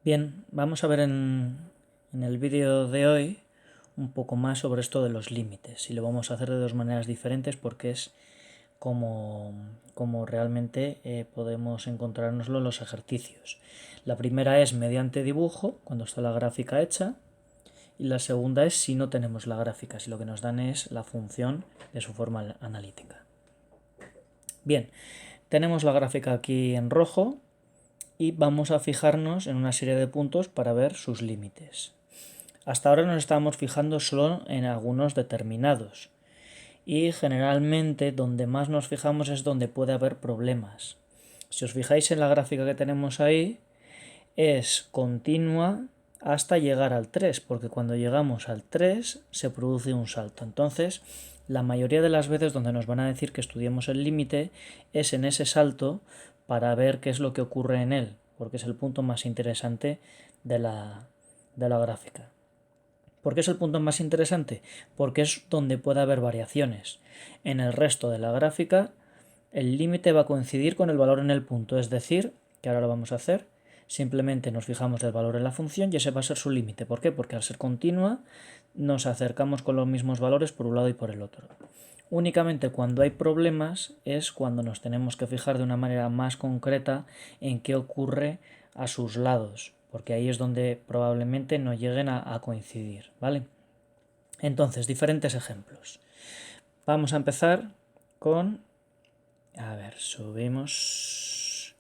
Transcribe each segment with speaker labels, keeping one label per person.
Speaker 1: Bien, vamos a ver en el vídeo de hoy un poco más sobre esto de los límites y lo vamos a hacer de dos maneras diferentes porque es como realmente podemos encontrárnoslo en los ejercicios. La primera es mediante dibujo, cuando está la gráfica hecha, y la segunda es si no tenemos la gráfica, si lo que nos dan es la función de su forma analítica. Bien, tenemos la gráfica aquí en rojo y vamos a fijarnos en una serie de puntos para ver sus límites. Hasta ahora nos estábamos fijando solo en algunos determinados y generalmente donde más nos fijamos es donde puede haber problemas. Si os fijáis en la gráfica que tenemos ahí, es continua hasta llegar al 3, porque cuando llegamos al 3 se produce un salto. Entonces, la mayoría de las veces donde nos van a decir que estudiemos el límite es en ese salto para ver qué es lo que ocurre en él, porque es el punto más interesante de la gráfica. ¿Por qué es el punto más interesante? Porque es donde puede haber variaciones. En el resto de la gráfica, el límite va a coincidir con el valor en el punto, es decir, que ahora lo vamos a hacer, simplemente nos fijamos el valor en la función y ese va a ser su límite. ¿Por qué? Porque al ser continua nos acercamos con los mismos valores por un lado y por el otro. Únicamente cuando hay problemas es cuando nos tenemos que fijar de una manera más concreta en qué ocurre a sus lados, porque ahí es donde probablemente no lleguen a coincidir, ¿vale? Entonces, diferentes ejemplos. Vamos a empezar con... A ver, subimos...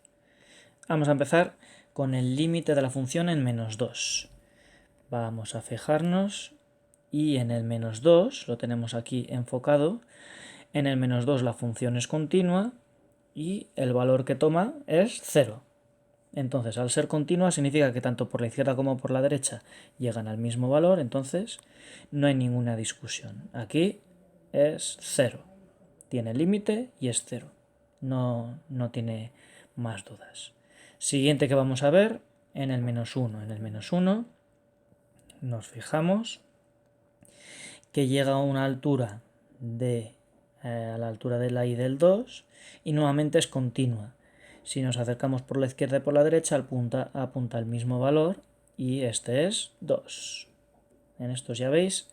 Speaker 1: Vamos a empezar con el límite de la función en -2. Vamos a fijarnos y en el -2, lo tenemos aquí enfocado, en el -2 la función es continua y el valor que toma es 0. Entonces, al ser continua significa que tanto por la izquierda como por la derecha llegan al mismo valor, entonces no hay ninguna discusión. Aquí es 0. Tiene límite y es 0. No tiene más dudas. Siguiente que vamos a ver, en el -1. En el -1 nos fijamos que llega a una altura a la altura de la y del 2 y nuevamente es continua. Si nos acercamos por la izquierda y por la derecha apunta al mismo valor y este es 2. En estos ya veis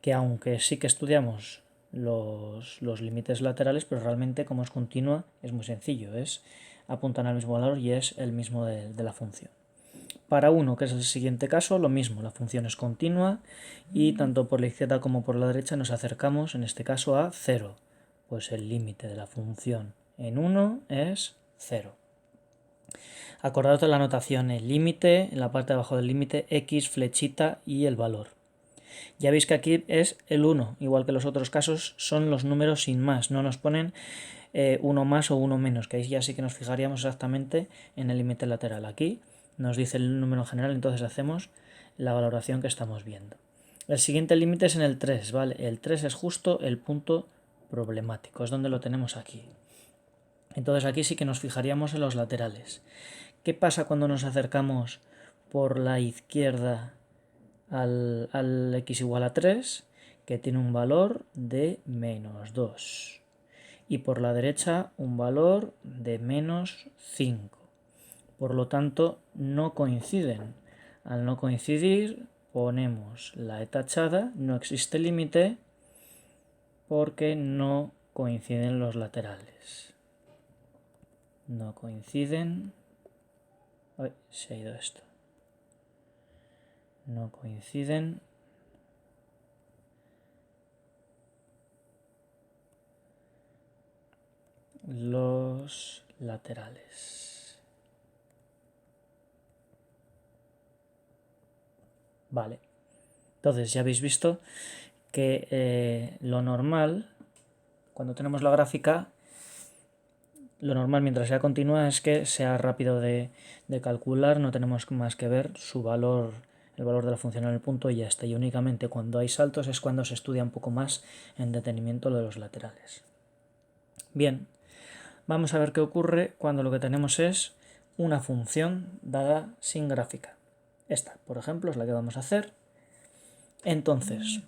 Speaker 1: que aunque sí que estudiamos los límites laterales, pero realmente como es continua es muy sencillo, apuntan al mismo valor y es el mismo de la función. Para 1, que es el siguiente caso, lo mismo, la función es continua y tanto por la izquierda como por la derecha nos acercamos, en este caso, a 0. Pues el límite de la función en 1 es 0. Acordaos de la notación, el límite, en la parte de abajo del límite, x, flechita y el valor. Ya veis que aquí es el 1, igual que los otros casos son los números sin más, no nos ponen 1 más o 1 menos, que ahí ya sí que nos fijaríamos exactamente en el límite lateral. Aquí nos dice el número general, entonces hacemos la valoración que estamos viendo. El siguiente límite es en el 3, ¿vale? El 3 es justo el punto problemático, es donde lo tenemos aquí. Entonces aquí sí que nos fijaríamos en los laterales. ¿Qué pasa cuando nos acercamos por la izquierda al x igual a 3? Que tiene un valor de -2. Y por la derecha un valor de -5. Por lo tanto, no coinciden. Al no coincidir, ponemos la E tachada, no existe límite, porque no coinciden los laterales. No coinciden... Ay, se ha ido esto. No coinciden los laterales. Vale. Entonces ya habéis visto que lo normal, cuando tenemos la gráfica, lo normal mientras sea continua es que sea rápido de calcular, no tenemos más que ver su valor, el valor de la función en el punto y ya está. Y únicamente cuando hay saltos es cuando se estudia un poco más en detenimiento lo de los laterales. Bien, vamos a ver qué ocurre cuando lo que tenemos es una función dada sin gráfica. Esta, por ejemplo, es la que vamos a hacer. Entonces,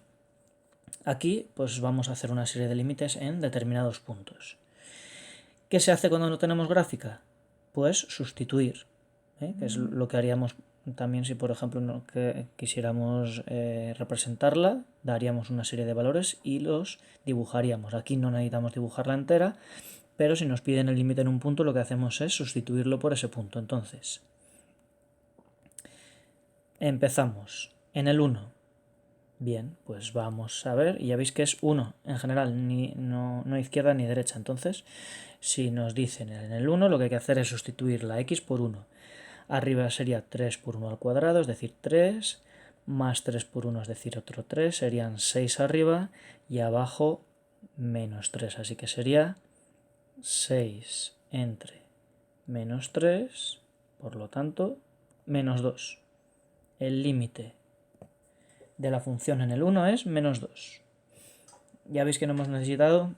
Speaker 1: aquí pues vamos a hacer una serie de límites en determinados puntos. ¿Qué se hace cuando no tenemos gráfica? Pues sustituir, que es lo que haríamos también si por ejemplo que quisiéramos representarla, daríamos una serie de valores y los dibujaríamos. Aquí no necesitamos dibujarla entera, pero si nos piden el límite en un punto, lo que hacemos es sustituirlo por ese punto. Entonces, empezamos en el 1. Bien, pues vamos a ver, y ya veis que es 1 en general, no izquierda ni derecha. Entonces, si nos dicen en el 1, lo que hay que hacer es sustituir la x por 1. Arriba sería 3 por 1 al cuadrado, es decir, 3, más 3 por 1, es decir, otro 3, serían 6 arriba, y abajo menos 3, así que sería 6 entre menos 3, por lo tanto, menos 2. El límite de la función en el 1 es menos 2. Ya veis que no hemos necesitado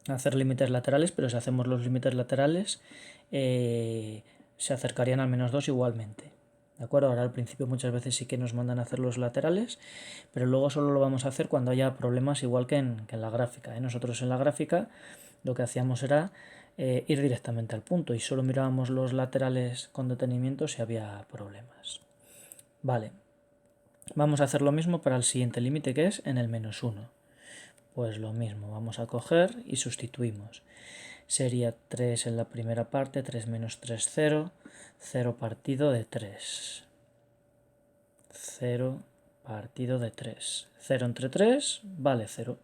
Speaker 1: hacer límites laterales, pero si hacemos los límites laterales se acercarían al menos 2 igualmente. ¿De acuerdo? Ahora al principio muchas veces sí que nos mandan a hacer los laterales, pero luego solo lo vamos a hacer cuando haya problemas igual que en la gráfica. Nosotros en la gráfica lo que hacíamos era ir directamente al punto y solo mirábamos los laterales con detenimiento si había problemas. Vale, vamos a hacer lo mismo para el siguiente límite, que es en el menos 1. Pues lo mismo, vamos a coger y sustituimos. Sería 3 en la primera parte, 3 menos 3, 0, 0 partido de 3. 0 partido de 3. 0 entre 3 vale 0.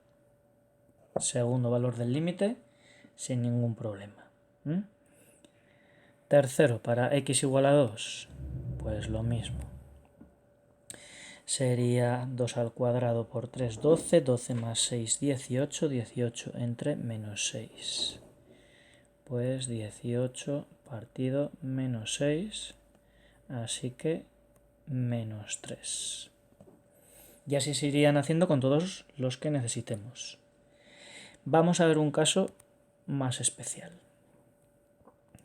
Speaker 1: Segundo valor del límite, sin ningún problema. Tercero, para x igual a 2, pues lo mismo. Sería 2 al cuadrado por 3, 12, 12 más 6, 18, 18 entre menos 6. Pues 18 partido menos 6, así que menos 3. Y así se irían haciendo con todos los que necesitemos. Vamos a ver un caso más especial.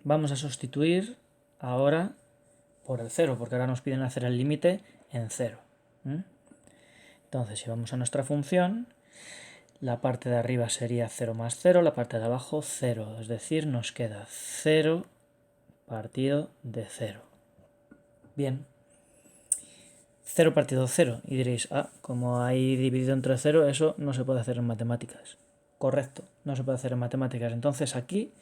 Speaker 1: Vamos a sustituir ahora por el 0, porque ahora nos piden hacer el límite en 0. Entonces, si vamos a nuestra función, la parte de arriba sería 0 más 0, la parte de abajo 0, es decir, nos queda 0 partido de 0. Bien, 0 partido 0, y diréis, como hay dividido entre 0, eso no se puede hacer en matemáticas. Correcto, no se puede hacer en matemáticas. Entonces aquí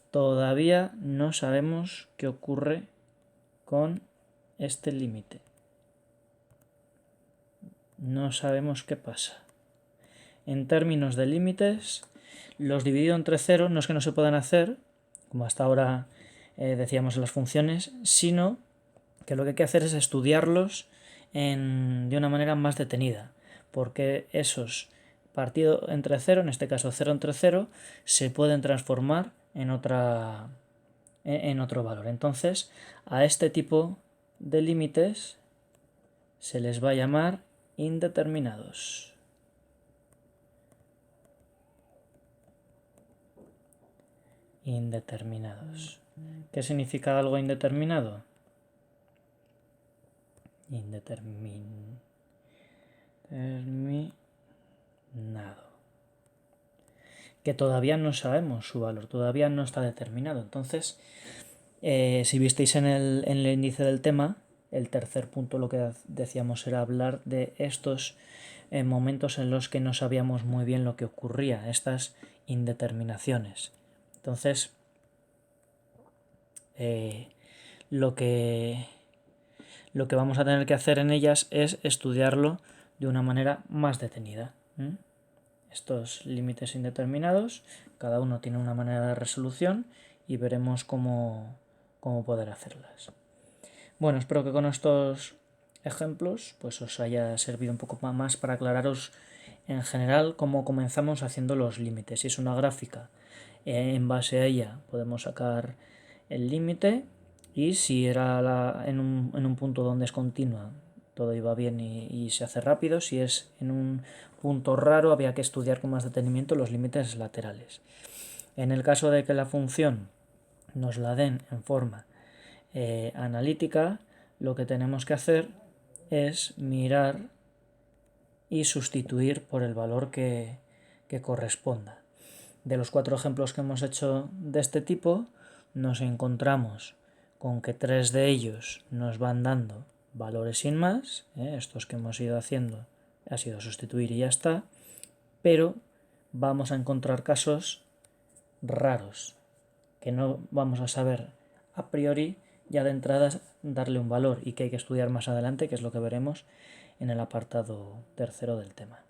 Speaker 1: todavía no sabemos qué ocurre con este límite. No sabemos qué pasa. En términos de límites, los dividido entre 0 no es que no se puedan hacer, como hasta ahora decíamos en las funciones, sino que lo que hay que hacer es estudiarlos de una manera más detenida, porque esos partido entre 0, en este caso 0 entre 0, se pueden transformar en otro valor. Entonces, a este tipo de límites se les va a llamar indeterminados. Indeterminados. ¿Qué significa algo indeterminado? Indeterminado. Que todavía no sabemos su valor, todavía no está determinado. Entonces, si visteis en el índice del tema, el tercer punto lo que decíamos era hablar de estos momentos en los que no sabíamos muy bien lo que ocurría, estas indeterminaciones. Entonces, lo que vamos a tener que hacer en ellas es estudiarlo de una manera más detenida. Estos límites indeterminados, cada uno tiene una manera de resolución y veremos cómo poder hacerlas. Bueno, espero que con estos ejemplos pues os haya servido un poco más para aclararos en general cómo comenzamos haciendo los límites. Si es una gráfica, en base a ella podemos sacar el límite, y si era en un punto donde es continua, todo iba bien y se hace rápido. Si es en un punto raro, había que estudiar con más detenimiento los límites laterales. En el caso de que la función nos la den en forma analítica, lo que tenemos que hacer es mirar y sustituir por el valor que corresponda. De los 4 ejemplos que hemos hecho de este tipo, nos encontramos con que 3 de ellos nos van dando valores sin más, estos que hemos ido haciendo ha sido sustituir y ya está, pero vamos a encontrar casos raros que no vamos a saber a priori ya de entrada darle un valor y que hay que estudiar más adelante, que es lo que veremos en el apartado tercero del tema.